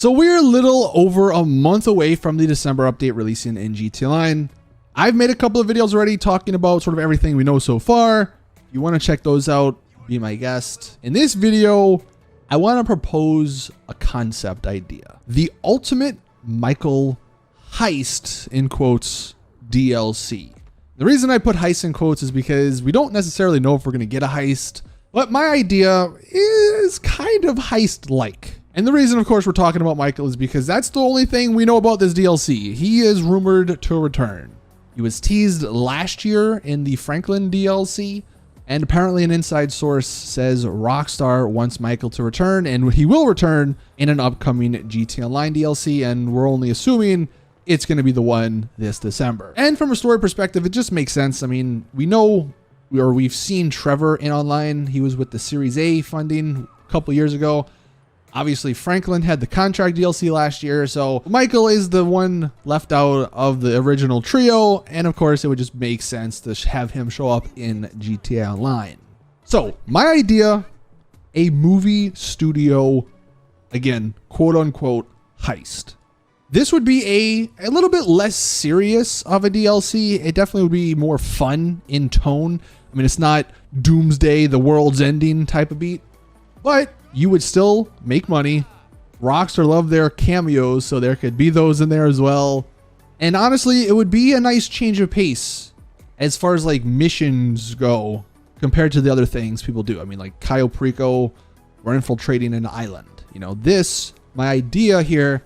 So we're a little over a month away from the December update releasing in GTA Online. I've made a couple of videos already talking about sort of everything we know so far. If you want to check those out, be my guest. In this video, I want to propose a concept idea. The ultimate Michael Heist, in quotes, DLC. The reason I put heist in quotes is because we don't necessarily know if we're going to get a heist, but my idea is kind of heist-like. And the reason, of course, we're talking about Michael is because that's the only thing we know about this DLC. He is rumored to return. He was teased last year in the Franklin DLC, and apparently an inside source says Rockstar wants Michael to return, and he will return in an upcoming GTA Online DLC, and we're only assuming it's going to be the one this December. And from a story perspective, it just makes sense. I mean, we know, or we've seen Trevor in Online. He was with the Series A funding a couple years ago. Obviously, Franklin had the contract DLC last year, so Michael is the one left out of the original trio, and of course, it would just make sense to have him show up in GTA Online. So, my idea, a movie studio, again, quote-unquote, heist. This would be a little bit less serious of a DLC. It definitely would be more fun in tone. I mean, it's not Doomsday, the world's ending type of beat, but you would still make money. Rockstar love their cameos, so there could be those in there as well. And honestly, it would be a nice change of pace as far as like missions go compared to the other things people do. I mean, like Cayo Perico, we're infiltrating an island. You know, my idea here,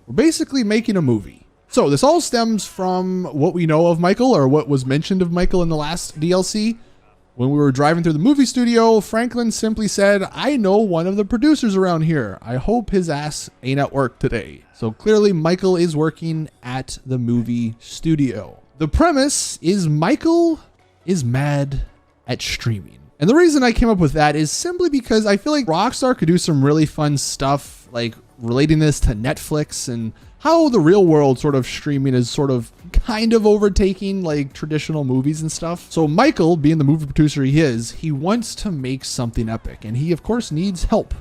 we're basically making a movie. So this all stems from what we know of Michael, or what was mentioned of Michael in the last DLC. When we were driving through the movie studio, Franklin simply said, "I know one of the producers around here. I hope his ass ain't at work today." So clearly Michael is working at the movie studio. The premise is Michael is mad at streaming. And the reason I came up with that is simply because I feel like Rockstar could do some really fun stuff, like relating this to Netflix and how the real world sort of streaming is sort of kind of overtaking like traditional movies and stuff. So Michael, being the movie producer he wants to make something epic, and he of course needs help.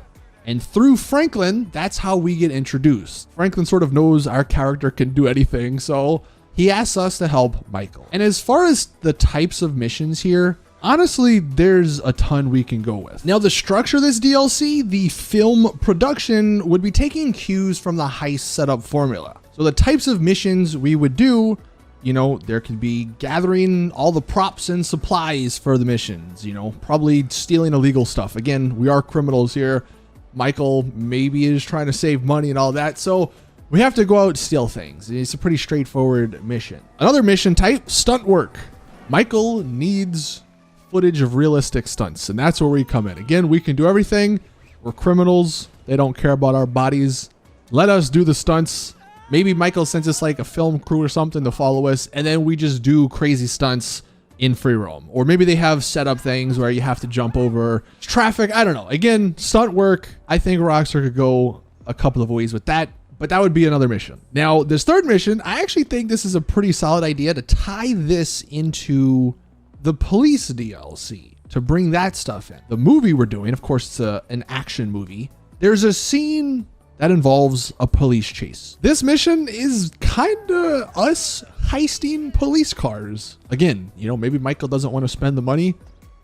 And through Franklin, that's how we get introduced. Franklin sort of knows our character can do anything, so he asks us to help Michael. And as far as the types of missions here, honestly, there's a ton we can go with. Now, the structure of this DLC, the film production would be taking cues from the heist setup formula. So the types of missions we would do, you know, there could be gathering all the props and supplies for the missions, you know, probably stealing illegal stuff. Again, we are criminals here. Michael maybe is trying to save money and all that, so we have to go out and steal things. It's a pretty straightforward mission. Another mission type, stunt work. Michael needs footage of realistic stunts, and that's where we come in. Again, we can do everything. We're criminals. They don't care about our bodies. Let us do the stunts. Maybe Michael sends us like a film crew or something to follow us, and then we just do crazy stunts in free roam. Or maybe they have set up things where you have to jump over traffic. I don't know. Again, stunt work. I think Rockstar could go a couple of ways with that, but that would be another mission. Now, this third mission, I actually think this is a pretty solid idea to tie this into the police DLC, to bring that stuff in. The movie we're doing, of course, it's an action movie. There's a scene that involves a police chase. This mission is kind of us heisting police cars. Again, you know, maybe Michael doesn't want to spend the money.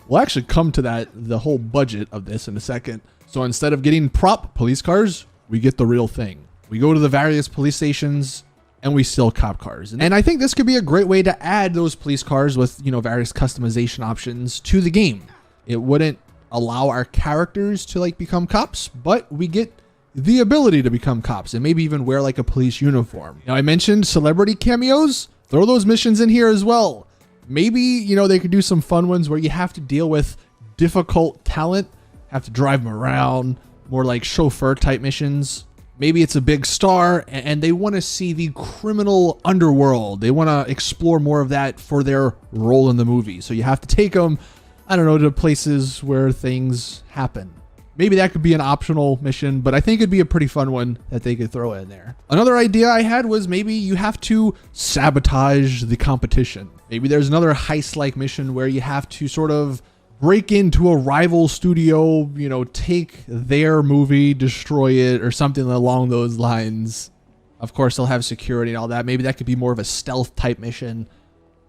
We'll actually come to that, the whole budget of this in a second. So instead of getting prop police cars, we get the real thing. We go to the various police stations and we steal cop cars. And I think this could be a great way to add those police cars with, you know, various customization options to the game. It wouldn't allow our characters to like become cops, but we get the ability to become cops and maybe even wear like a police uniform. Now, I mentioned celebrity cameos. Throw those missions in here as well. Maybe, you know, they could do some fun ones where you have to deal with difficult talent, have to drive them around, more like chauffeur type missions. Maybe it's a big star and they want to see the criminal underworld. They want to explore more of that for their role in the movie. So you have to take them, I don't know, to places where things happen. Maybe that could be an optional mission, but I think it'd be a pretty fun one that they could throw in there. Another idea I had was maybe you have to sabotage the competition. Maybe there's another heist-like mission where you have to sort of break into a rival studio, you know, take their movie, destroy it, or something along those lines. Of course, they'll have security and all that. Maybe that could be more of a stealth type mission.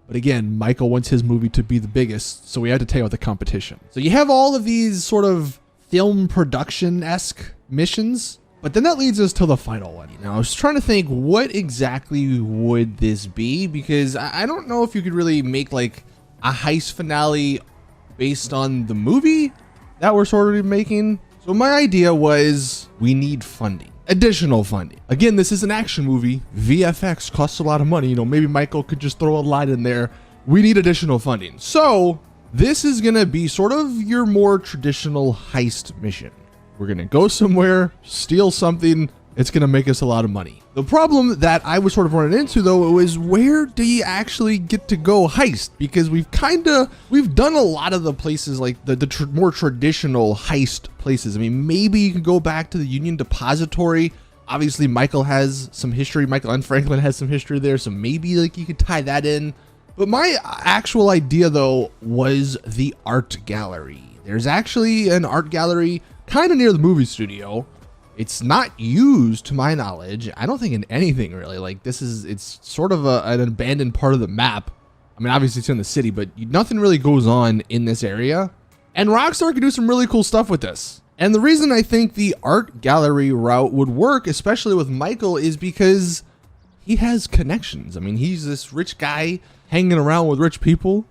But again, Michael wants his movie to be the biggest, so we had to take out the competition. So you have all of these sort of film production-esque missions, but then that leads us to the final one. Now, I was trying to think, what exactly would this be? Because I don't know if you could really make like a heist finale based on the movie that we're sort of making. So my idea was we need funding. Additional funding. Again, this is an action movie. VFX costs a lot of money. You know, maybe Michael could just throw a line in there. We need additional funding. So this is going to be sort of your more traditional heist mission. We're going to go somewhere, steal something. It's going to make us a lot of money. The problem that I was sort of running into though was, where do you actually get to go heist? Because we've done a lot of the places, like the more traditional heist places. I mean, maybe you can go back to the Union Depository. Obviously Michael has some history. Michael and Franklin has some history there. So maybe like you could tie that in. But my actual idea though was the art gallery. There's actually an art gallery kind of near the movie studio. It's not used to my knowledge. I don't think in anything really. Like it's sort of an abandoned part of the map. I mean, obviously it's in the city, but nothing really goes on in this area. And Rockstar could do some really cool stuff with this. And the reason I think the art gallery route would work, especially with Michael, is because he has connections. I mean, he's this rich guy hanging around with rich people.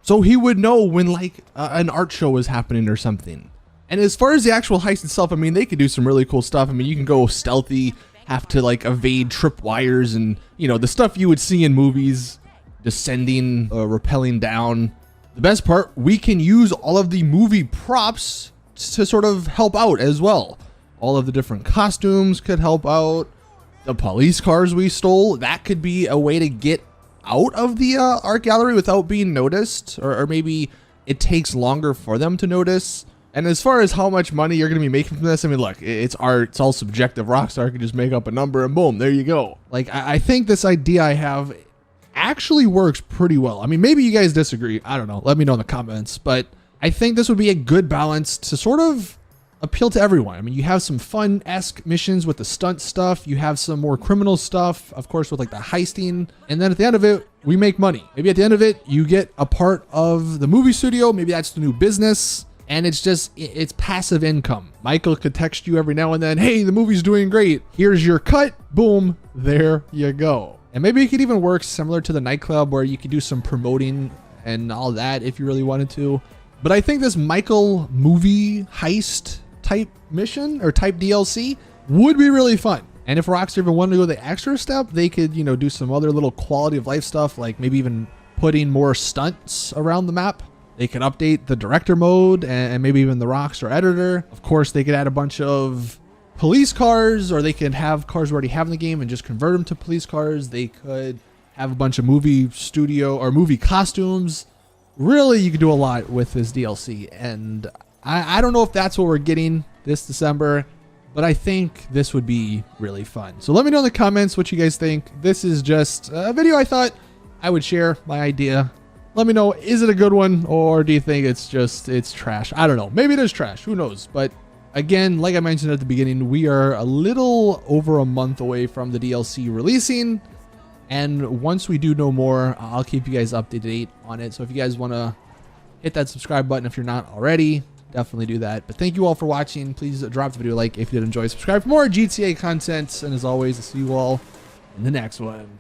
So he would know when like an art show is happening or something. And as far as the actual heist itself, I mean, they could do some really cool stuff. I mean, you can go stealthy, have to like evade tripwires and, you know, the stuff you would see in movies, descending, rappelling down. The best part, we can use all of the movie props to sort of help out as well. All of the different costumes could help out. The police cars we stole, that could be a way to get out of the art gallery without being noticed, or maybe it takes longer for them to notice. And as far as how much money you're going to be making from this, I mean, look, it's art. It's all subjective. Rockstar can just make up a number and boom, there you go. Like, I think this idea I have actually works pretty well. I mean, maybe you guys disagree. I don't know. Let me know in the comments. But I think this would be a good balance to sort of appeal to everyone. I mean, you have some fun-esque missions with the stunt stuff. You have some more criminal stuff, of course, with like the heisting. And then at the end of it, we make money. Maybe at the end of it, you get a part of the movie studio. Maybe that's the new business. And it's just, it's passive income. Michael could text you every now and then, hey, the movie's doing great. Here's your cut. Boom, there you go. And maybe it could even work similar to the nightclub where you could do some promoting and all that if you really wanted to. But I think this Michael movie heist type mission or type DLC would be really fun. And if Rockstar even wanted to go the extra step, they could, you know, do some other little quality of life stuff, like maybe even putting more stunts around the map. They could update the director mode and maybe even the Rockstar editor. Of course, they could add a bunch of police cars, or they could have cars we already have in the game and just convert them to police cars. They could have a bunch of movie studio or movie costumes. Really, you could do a lot with this DLC. And I don't know if that's what we're getting this December, but I think this would be really fun. So let me know in the comments what you guys think. This is just a video I thought I would share my idea. Let me know, is it a good one, or do you think it's trash? I don't know. Maybe it is trash. Who knows? But again, like I mentioned at the beginning, we are a little over a month away from the DLC releasing. And once we do know more, I'll keep you guys up to date on it. So if you guys want to hit that subscribe button if you're not already, definitely do that. But thank you all for watching. Please drop the video a like if you did enjoy. Subscribe for more GTA content. And as always, I'll see you all in the next one.